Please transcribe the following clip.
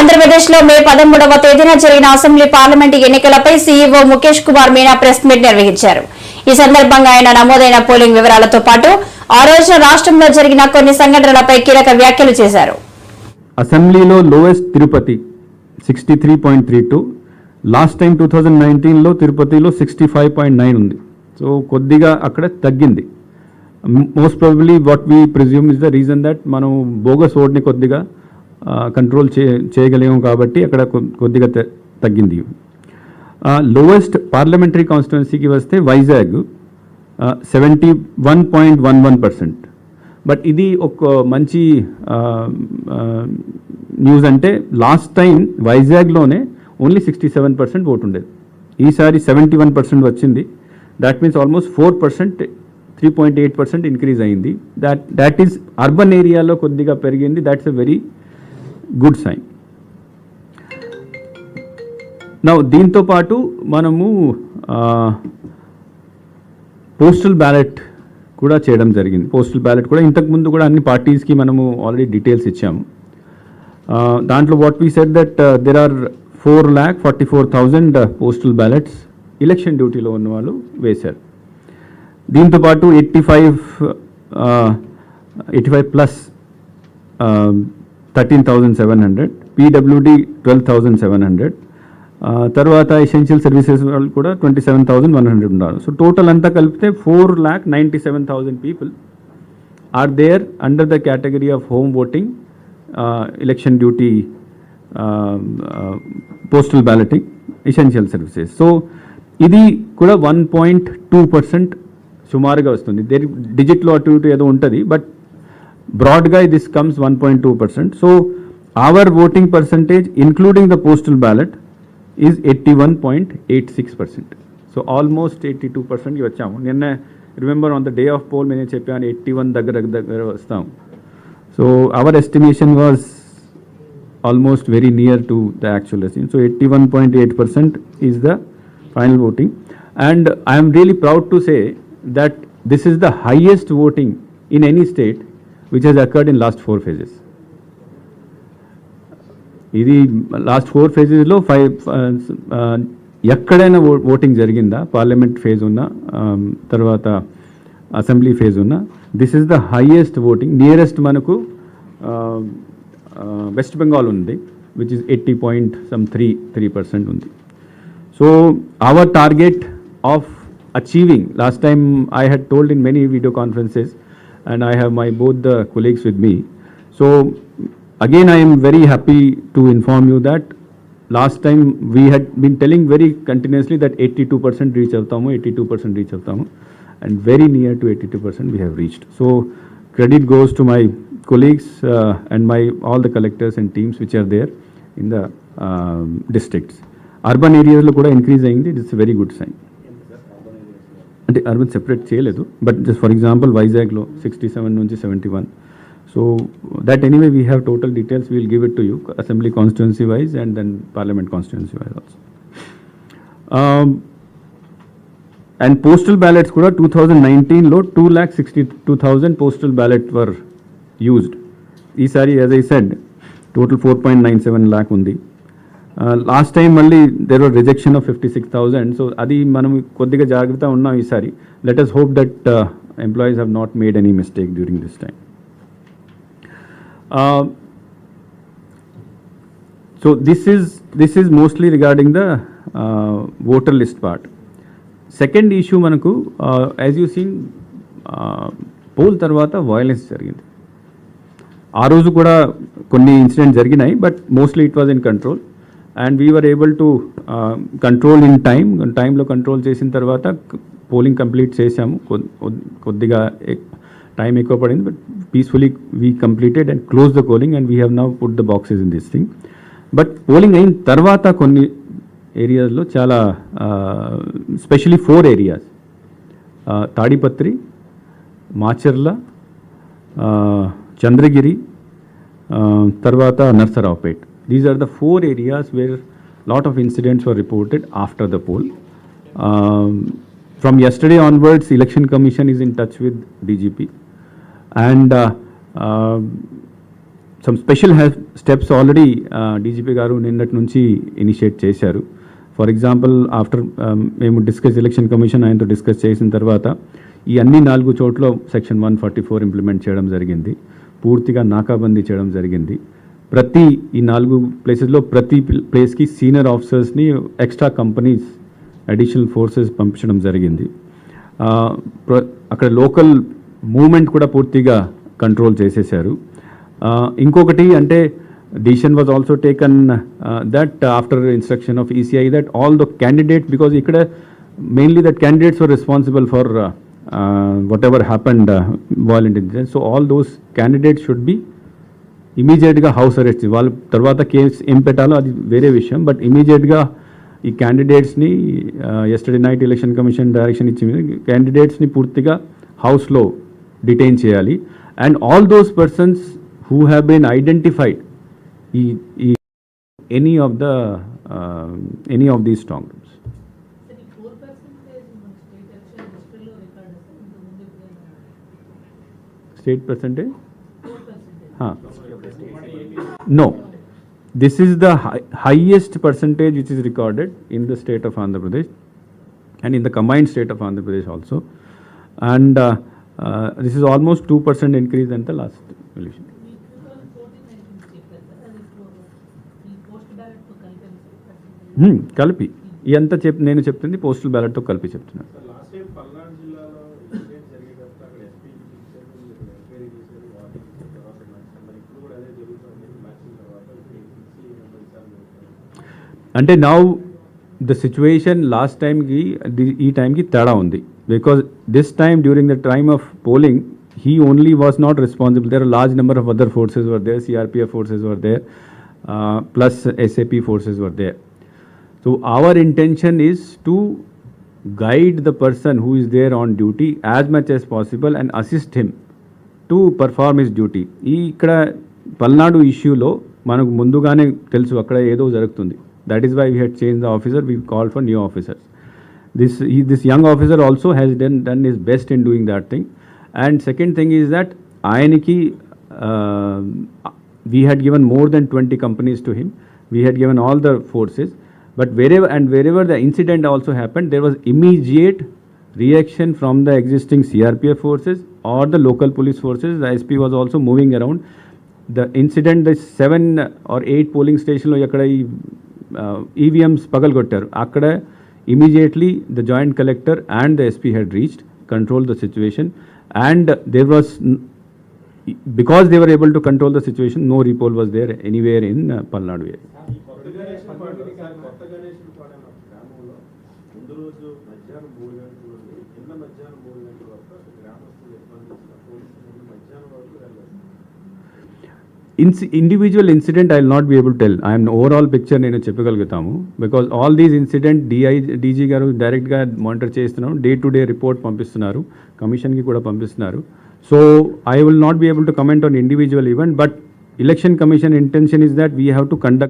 ఆంధ్రప్రదేశ్లో మే 13వ తేదీన జరిగిన అసెంబ్లీ పార్లమెంటు ఎన్నికలపై CEO Mukesh Kumar Meena press meet నిర్వహించారు. ఈ సందర్భంగా ఆయన నమోదైన పోలింగ్ వివరాలతో పాటు ఆ రోజున రాష్ట్రంలో జరిగిన కొన్ని సంఘటనలపై కీలక వ్యాఖ్యలు చేశారు. అసెంబ్లీలో లోయెస్ట్ తిరుపతి 63.32, లాస్ట్ టైం 2019లో తిరుపతిలో 65.9 ఉంది. సో కొద్దిగా అక్కడ తగ్గింది. Most probably what we presume is the reason that మనం బోగస్ ఓట్ని కొద్దిగా కంట్రోల్ చేయగలిగాం కాబట్టి అక్కడ కొద్దిగా తగ్గింది. లోవెస్ట్ పార్లమెంటరీ కాన్స్టిట్యున్సీకి వస్తే వైజాగ్ 71.11%. బట్ ఇది ఒక మంచి న్యూస్. అంటే లాస్ట్ టైం వైజాగ్లోనే ఓన్లీ 67% ఓటు ఉండేది. ఈసారి 71% వచ్చింది. దాట్ మీన్స్ ఆల్మోస్ట్ 4%, 3.8% ఇంక్రీజ్ అయింది. దాట్ ఈస్ అర్బన్ ఏరియాలో కొద్దిగా పెరిగింది. That's a very good sign. Now దీంతో పాటు మనము పోస్టల్ బ్యాలెట్ కూడా చేయడం జరిగింది. పోస్టల్ బ్యాలెట్ కూడా ఇంతకుముందు కూడా అన్ని పార్టీస్కి మనము ఆల్రెడీ డీటెయిల్స్ ఇచ్చాము. దాంట్లో what we said that there are 4,44,000 postal ballots election డ్యూటీలో ఉన్న వాళ్ళు వేశారు. దీంతోపాటు 85 ప్లస్ 13,700, పీడబ్ల్యూడి 12,700, తర్వాత ఎసెన్షియల్ సర్వీసెస్ వాళ్ళు కూడా 27,100 ఉన్నారు. సో టోటల్ అంతా కలిపితే 4,97,000 people are there under the category of home voting, election duty, postal balloting, essential services. So ఇది కూడా 1.2% సుమారుగా వస్తుంది. డిజిట్లో అటు ఇటు ఏదో ఉంటుంది, బట్ బ్రాడ్గా this comes 1.2%. So our voting percentage including the postal ballot is 81.86%. So almost 82%కి వచ్చాము. నిన్న remember on the day of poll నేను చెప్పాను 81 దగ్గర వస్తాము. So our estimation was almost very near to the actual estimate. So 81.8% is the final voting, and I am really proud to say that this is the highest voting in any state which has occurred in last 4 phases. ఇది last 4 phases లో 5 ఎక్కడైనా voting జరిగిందా, parliament phase ఉన్నా తర్వాత assembly phase ఉన్నా, this is the highest voting. Nearest మనకు west Bengal ఉంది, which is 80.3% ఉంది. So our target of achieving, last time I had told in many video conferences and I have my both the colleagues with me. So again I am very happy to inform you that last time we had been telling very continuously that 82% reach avtamu, 82% reach avtamu, and very near to 82% we have reached. So credit goes to my colleagues and all the collectors and teams which are there in the districts. Urban areas lo kuda increase ayindi. It's a very good sign. అంటే urban separate చేయలేదు, but just for example వైజాగ్లో 67 నుంచి 71. So that anyway we have total details, we'll give it to you assembly constituency wise and then parliament constituency wise also. And postal ballots కూడా 2019లో 2,62,000 postal ballot were used. ఈసారి as I said total 4.97 lakh ఉంది. Last time మళ్ళీ there were rejection of 56,000. So అది మనం కొద్దిగా జాగ్రత్త ఉన్నాం ఈసారి. Let us hope that employees have not made any mistake during this time. So this is mostly regarding the voter list part. Second issue మనకు as you seen pole తర్వాత violence జరిగింది. ఆ రోజు కూడా కొన్ని ఇన్సిడెంట్ జరిగినాయి, but mostly it was in control. And we were able to control in టైంలో control చేసిన తర్వాత పోలింగ్ కంప్లీట్ చేశాము. కొద్దిగా టైం ఎక్కువ పడింది, but peacefully we completed and close the polling and we have now put the boxes in this thing. But polling అయిన తర్వాత కొన్ని ఏరియాస్లో చాలా స్పెషలీ 4 areas, తాడిపత్రి, మాచర్ల, చంద్రగిరి, తర్వాత Narasaraopet. These are the 4 areas where lot of incidents were reported after the poll. From yesterday onwards, Election Commission is in touch with DGP and some special steps already DGP గారు నిన్నటి నుంచి initiate చేశారు. For example after మేము election commission ఆయనతో discuss చేసిన తర్వాత ఈ అన్ని 4 చోట్ల సెక్షన్ 144 ఇంప్లిమెంట్ చేయడం జరిగింది. పూర్తిగా నాకాబందీ చేయడం జరిగింది. ప్రతి ఈ 4 ప్లేసెస్లో ప్రతి ప్లేస్కి సీనియర్ ఆఫీసర్స్ని ఎక్స్ట్రా కంపెనీస్ అడిషనల్ ఫోర్సెస్ పంపించడం జరిగింది. అక్కడ లోకల్ మూవ్మెంట్ కూడా పూర్తిగా కంట్రోల్ చేసేశారు. ఇంకొకటి అంటే decision was also taken that after instruction of ECI that all the candidates, because ikkada mainly that candidates were responsible for whatever happened violent incidents, so all those candidates should be immediate ga house arrest. వాళ్ళ తర్వాత case ఏం పెట్టాలో అది వేరే విషయం, but ఇమీడియట్గా ఈ క్యాండిడేట్స్ని yesterday night election commission direction ఇచ్చింది, క్యాండిడేట్స్ని పూర్తిగా హౌస్లో డిటైన్ చేయాలి. And all those persons who have been identified any of these strong rooms. State percentage? No, this is the highest percentage which is recorded in the state of Andhra Pradesh and in the combined state of Andhra Pradesh also, and this is almost 2% increase than the last election. కలిపి ఎంత నేను చెప్తుంది postal బ్యాలెట్తో కలిపి చెప్తున్నాను. అంటే now the situation last టైంకి ఈ టైంకి తేడా ఉంది. Because this time during the time of polling he only was not responsible. There are a large number of other forces were there, CRPF forces were there, plus SAP forces were there. So our intention is to guide the person who is there on duty as much as possible and assist him to perform his duty. ఇక్కడ పల్నాడు ఇష్యూలో మనకు ముందుగానే తెలుసు అక్కడ ఏదో జరుగుతుంది. That is why we had changed the officer, we called for new officers. This young officer also has done his best in doing that thing. And second thing is that ayaniki we had given more than 20 companies to him. We had given all the forces, but wherever the incident also happened, there was immediate reaction from the existing CRPF forces or the local police forces. The SP was also moving around. The incident, the 7 or 8 polling station lo ekkada EVMs pagalgottaru, akkada immediately the joint collector and the SP had reached, controlled the situation. And there was, because they were able to control the situation, no repoll was there anywhere in Palnadu area. Individual incident I will not be able to tell. I am overall picture నేను చెప్పగలుగుతాము, because all these incident DG గారు డైరెక్ట్గా monitor చేస్తున్నాం, day to day report పంపిస్తున్నారు, కమిషన్కి కూడా పంపిస్తున్నారు. So I will not be able to comment on individual event, but election commission intention is that we have to conduct